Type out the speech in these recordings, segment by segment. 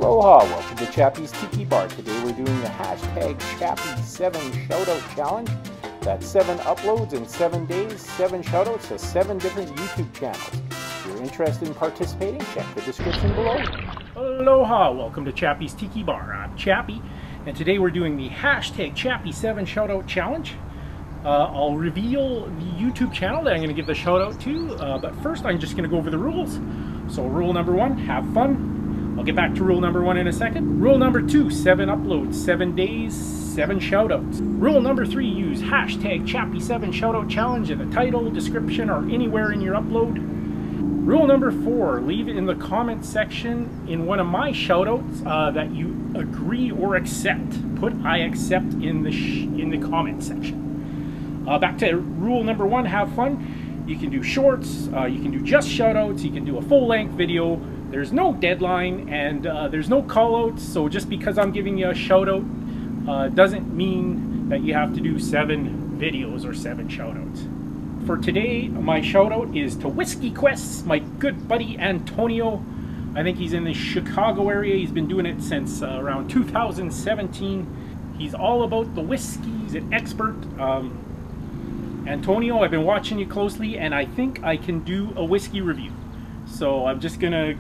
Aloha, welcome to Chappy's Tiki Bar. Today we're doing the hashtag Chappy 7 shoutout challenge. That's 7 uploads in 7 days, 7 shoutouts to 7 different YouTube channels. If you're interested in participating, check the description below. Aloha, welcome to Chappy's Tiki Bar. I'm Chappy, and today we're doing the hashtag Chappy 7 shoutout challenge. I'll reveal the YouTube channel that I'm going to give the shoutout to, but first I'm just going to go over the rules. So rule number 1, have fun. I'll get back to rule number 1 in a second. Rule number 2, 7 uploads, 7 days, 7 shoutouts. Rule number 3, use hashtag Chappy 7 shoutout challenge in the title, description, or anywhere in your upload. Rule number 4, leave in the comment section in one of my shoutouts that you agree or accept. Put I accept in the comment section. Back to rule number 1, have fun. You can do shorts, you can do just shoutouts, you can do a full-length video. There's no deadline and there's no callouts, so just because I'm giving you a shoutout doesn't mean that you have to do 7 videos or 7 shoutouts. For today, my shoutout is to Whiskey Quests, my good buddy Antonio. I think he's in the Chicago area. He's been doing it since around 2017. He's all about the whiskey. He's an expert. Antonio, I've been watching you closely, and I think I can do a whiskey review. So I'm just gonna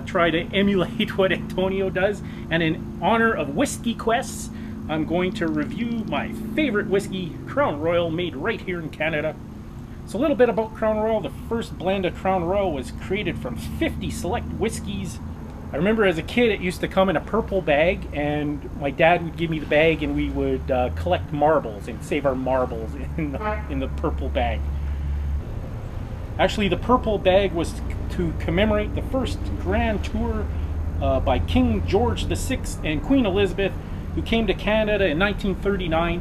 try to emulate what Antonio does, and in honor of Whiskey Quests, I'm going to review my favorite whiskey, Crown Royal, made right here in Canada. So a little bit about Crown Royal. The first blend of Crown Royal was created from 50 select whiskeys. I remember as a kid it used to come in a purple bag, and my dad would give me the bag and we would collect marbles and save our marbles in the purple bag. Actually, the purple bag was to commemorate the first grand tour by King George VI and Queen Elizabeth, who came to Canada in 1939.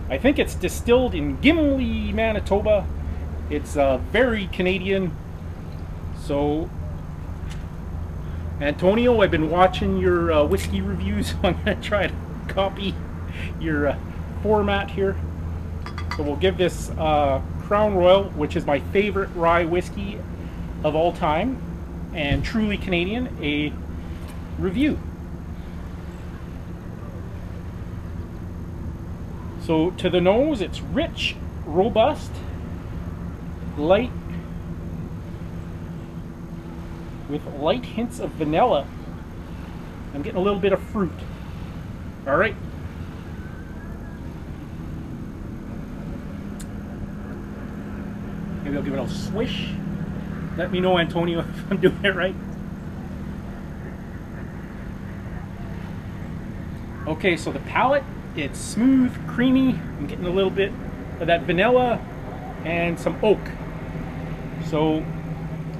I think it's distilled in Gimli, Manitoba. It's very Canadian. So, Antonio, I've been watching your whiskey reviews, so I'm going to try to copy your format here. So we'll give this Crown Royal, which is my favorite rye whiskey of all time and truly Canadian, a review. So to the nose, it's rich, robust, light, with light hints of vanilla. I'm getting a little bit of fruit. All right. Maybe I'll give it a swish. Let me know, Antonio, if I'm doing it right. Okay, so the palate, it's smooth, creamy. I'm getting a little bit of that vanilla and some oak. So,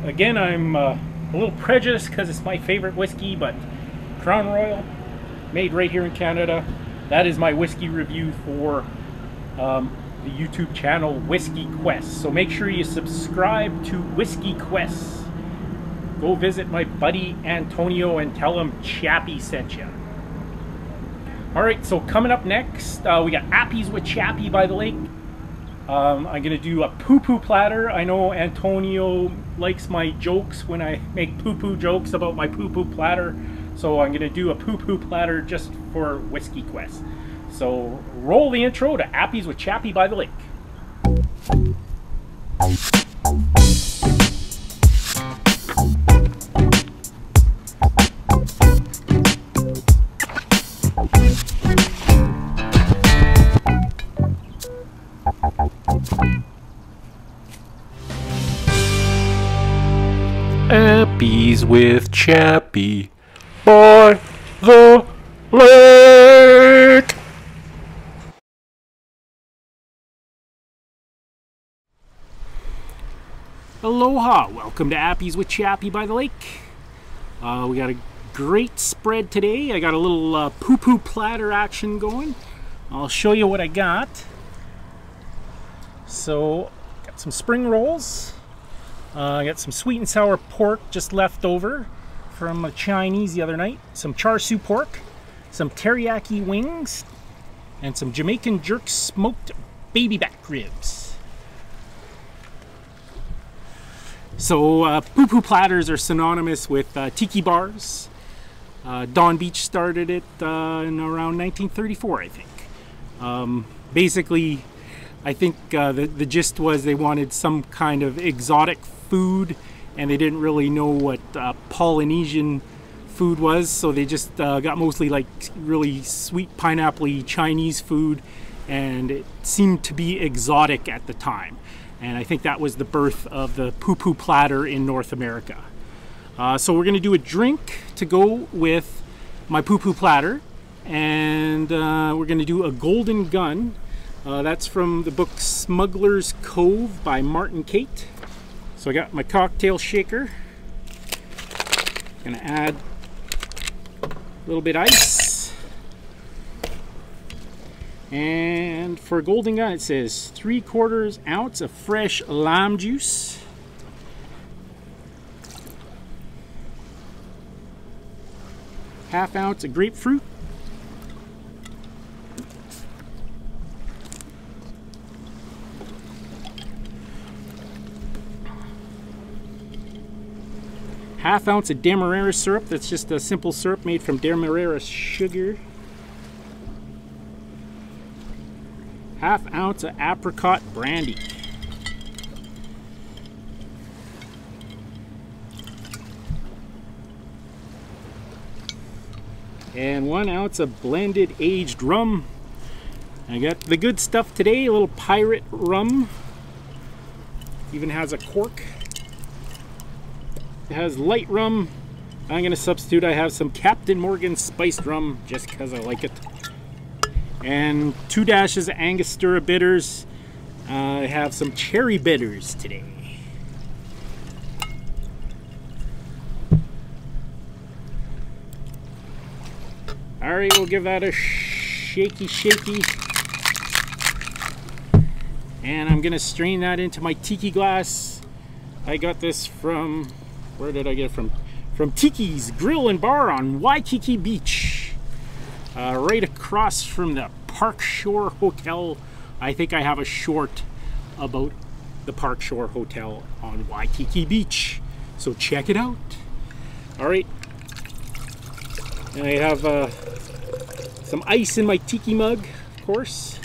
again, I'm a little prejudiced because it's my favorite whiskey, but Crown Royal, made right here in Canada. That is my whiskey review for the YouTube channel Whiskey Quests. So make sure you subscribe to Whiskey Quests. Go visit my buddy Antonio and tell him Chappy sent you. Alright, so coming up next, we got Appies with Chappy by the lake. I'm going to do a Pu Platter. I know Antonio likes my jokes when I make poo-poo jokes about my Pu Platter. So I'm going to do a Pu Platter just for Whiskey Quest. So roll the intro to Appies with Chappy by the lake. Appies with Chappy by the lake. Aloha, welcome to Appies with Chappy by the lake. We got a great spread today. I got a little Pu Platter action going. I'll show you what I got. So, got some spring rolls. I got some sweet and sour pork just left over from a Chinese the other night. Some char siu pork, some teriyaki wings, and some Jamaican jerk smoked baby back ribs. So Pu Platters are synonymous with tiki bars. Don Beach started it in around 1934, I think. Basically, I think the gist was they wanted some kind of exotic food, and they didn't really know what Polynesian food was, so they just got mostly like really sweet pineapple-y Chinese food, and it seemed to be exotic at the time. And I think that was the birth of the Pu Platter in North America. So we're going to do a drink to go with my Pu Platter, and we're going to do a golden gun. That's from the book Smuggler's Cove by Martin Kate. So I got my cocktail shaker. Gonna add a little bit ice. And for a golden gun, it says 3/4 ounce of fresh lime juice. ½ ounce of grapefruit. ½ ounce of demerara syrup. That's just a simple syrup made from demerara sugar. ½ ounce of apricot brandy. And 1 ounce of blended aged rum. I got the good stuff today, a little pirate rum. Even has a cork. It has light rum. I'm going to substitute, I have some Captain Morgan spiced rum just because I like it. And 2 dashes of Angostura bitters. I have some cherry bitters today. Alright, we'll give that a shaky. And I'm going to strain that into my tiki glass. I got this from... where did I get it from? From Tiki's Grill and Bar on Waikiki Beach. Right across from the Park Shore Hotel. I think I have a short about the Park Shore Hotel on Waikiki Beach. So check it out. Alright. And I have some ice in my tiki mug, of course.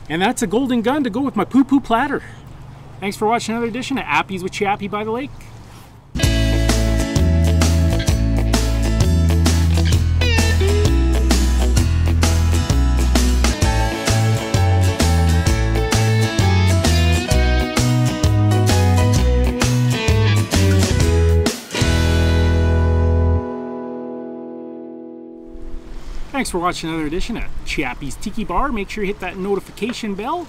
And that's a golden gun to go with my Pu Platter. Thanks for watching another edition of Appies with Chappy by the Lake. Thanks for watching another edition of Chappy's Tiki Bar. Make sure you hit that notification bell.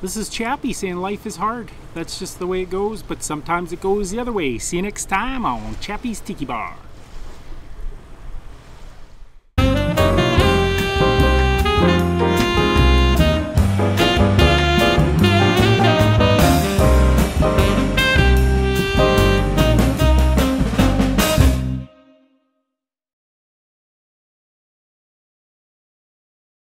This is Chappy saying life is hard. That's just the way it goes, but sometimes it goes the other way. See you next time on Chappy's Tiki Bar.